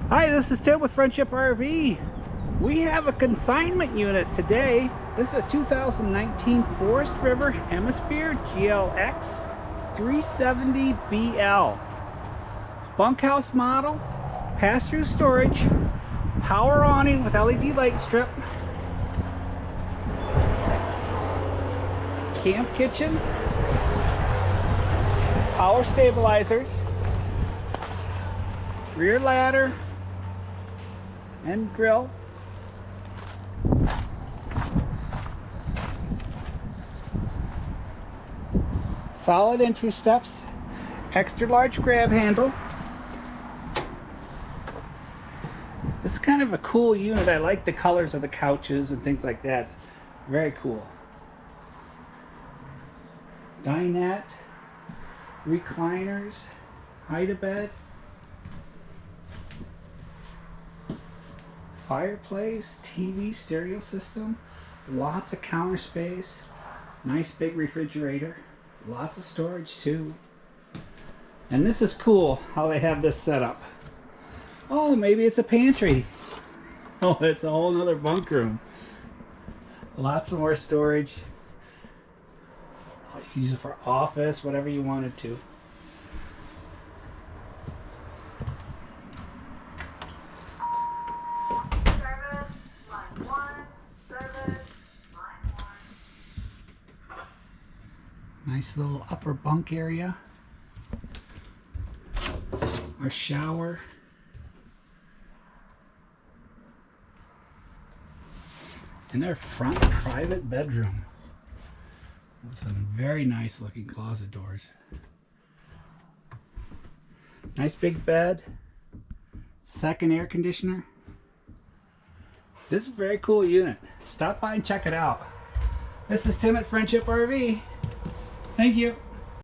Hi, this is Tim with Friendship RV. We have a consignment unit today. This is a 2019 Forest River Hemisphere GLX 370BL. Bunkhouse model, pass-through storage, power awning with LED light strip, camp kitchen, power stabilizers, rear ladder, and grill. Solid entry steps, extra large grab handle. This is kind of a cool unit. I like the colors of the couches and things like that. Very cool. Dinette, recliners, hide-a-bed, fireplace, TV, stereo system, lots of counter space, nice big refrigerator, lots of storage too. And this is cool how they have this set up. Oh, maybe it's a pantry. Oh, it's a whole nother bunk room. Lots more storage. You can use it for office, whatever you wanted to. Nice little upper bunk area. Our shower. And our front private bedroom with some very nice looking closet doors. Nice big bed. Second air conditioner. This is a very cool unit. Stop by and check it out. This is Tim at Friendship RV. Thank you.